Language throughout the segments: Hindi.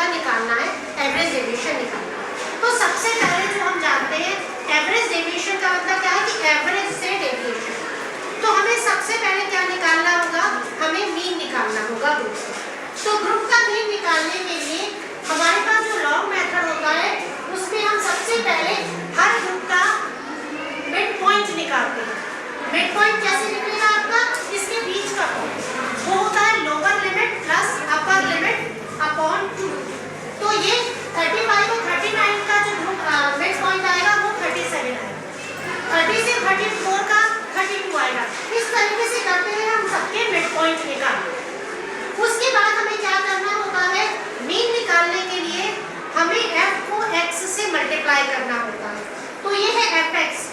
क्या निकालना है, एवरेज डेविएशन निकालना है। तो सबसे पहले जो हम जानते हैं एवरेज डेविएशन का मतलब क्या है कि एवरेज से डेविएशन। तो हमें सबसे पहले क्या निकालना होगा, हमें मीन निकालना होगा ग्रुप का। तो ग्रुप का मीन निकालने के लिए हमारे पास जो लॉन्ग मेथड होता है उसमें हम सबसे पहले हर ग्रुप का मिड पॉइंट निकालते हैं। मिड पॉइंट कैसे निकलेगा आपका, इसके बीच का पॉइंट वो होता है lower limit plus upper limit upon 2। तो ये 35 और 39 का जो मिड पॉइंट आएगा वो 37 आएगा, 30 से 34 का 32 आएगा। इस तरीके से करते हुए हम सबके मिड पॉइंट निकालेंगे। उसके बाद हमें क्या करना होता है, मीन निकालने के लिए हमें f को x से मल्टीप्लाई करना होता है। तो ये है fx,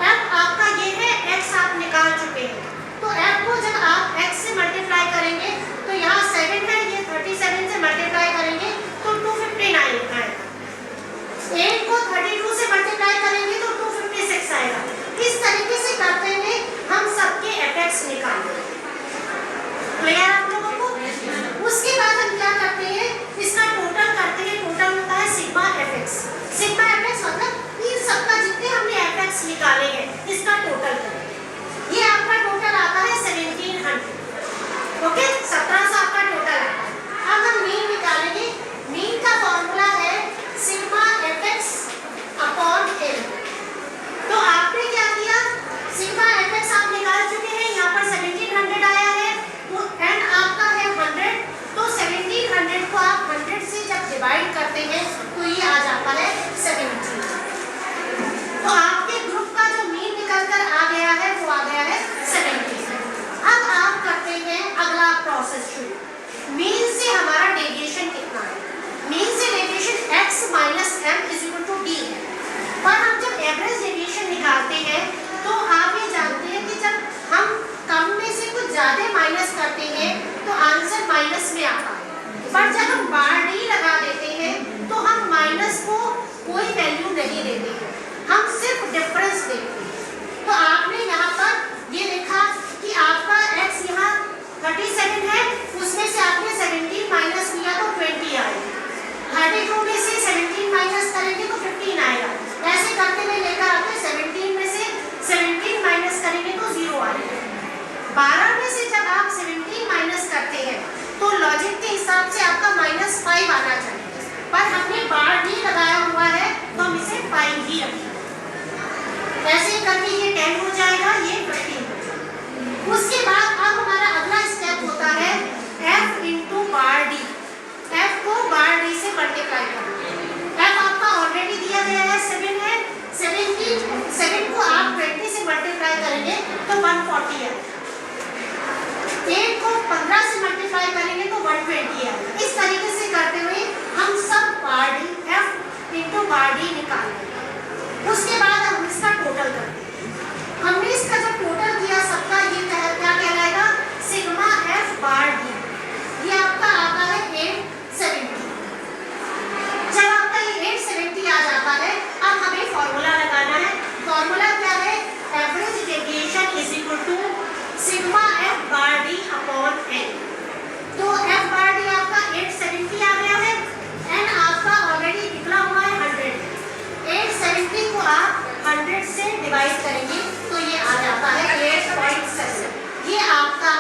f आपका ये है, x आप निकाल चुके हैं। तो f को जब आप x से मल्टीप्लाई करेंगे तो यहाँ 7 है, ये 37 से मल्टीप्लाई करेंगे तो 259 आएगा। 8 को 32 से मल्टीप्लाई करेंगे तो 256 आएगा। इस तरीके से करते हुए हम सबके fx निकालेंगे। क्लियर आप लोगों को? उसके बाद हम क्या करते हैं, इसका टोटल करते हैं। टोटल होता है सिग्मा fx। सिग्मा fx मतलब इन सबका जितने हमने fx निकाले हैं इसका टोटल करें। ये आपका टोटल आता है 1700। ओके, 1700 आपका टोटल आता है। अब हम मीन निकालेंगे। मीन का फॉर्मूला है सिग्मा fx अपॉन l। तो आपने क्या किया, सिग्मा fx आप निकाल चुके हैं, यहाँ पर 1700 आया है एंड आपका है 100। तो 1700 को आप 100 से जब डिवाइड करते हैं तो ये आ जाता है 17। तो आपके ग्रुप का जो मीन निकल कर आ गया है वो आ गया है 17। अब आप करते हैं अगला प्रोसेस शुरू। मीन से हमारा डेविएशन कितना है, मीन से deviation x minus m is equal to d है। पर हम जब एवरेज डेविएशन निकालते हैं तो आप ये जानते हैं कि जब हम कम में से कुछ ज्यादा माइनस करते हैं तो आंसर माइनस में आता है। पर जब हम बार डी लगा देते हैं तो हम माइनस को कोई वैल्यू नहीं देते हैं, हम सिर्फ डिफरेंस देखते हैं। तो आपने यहाँ पर ये देखा कि आपका x यहाँ 37 है, उसमें से आपने 17 माइनस किया तो 20 आएगा। 32 में से 17 माइनस करेंगे तो 15 आएगा। ऐसे करते हुए लेकर आते 17 में से 17 माइनस करेंगे तो 0 आएगा। 12 में से जब आप 17 माइनस करते हैं तो लॉजिक के हिसाब से आपका -5 आना चाहिए, पर हमने बार नहीं लगाया हुआ है तो हम इसे 5 ही रखेंगे। ऐसे करके ये 10 हो जाएगा, ये 15 हो जाएगा। उसके बाद अब हमारा अगला स्टेप होता है f इंटू बार डी। f को बार डी से मल्टीप्लाई करना। f आपका ऑलरेडी दिया गया है 7 है, 7 को आप 20 से मल्टीप्लाई करेंगे तो 140 है। 8 को 15 से मल्टीप्लाई करेंगे तो 120 है। इस तरीके से करते हुए हम सब बार डी f इंटू बार डी निकालेंगे। उसके बाद हम इसका टोटल करते हैं। हमने इसका जब टोटल किया सबका, ये क्या कहलाएगा, सिग्मा f बार डी। ये आपका आता है 870। जब आपका ये 870 आ जाता है, अब हमें फॉर्मूला लगाना है। फॉर्मूला क्या है, average deviation is equal to sigma f bar D upon n। तो f बार डी आपका 870 आ गया है एंड आपका ऑलरेडी निकला हुआ है 100। 870 को आप 100 से डिवाइड करेंगे तो ये आ जाता है 8.7। ये आपका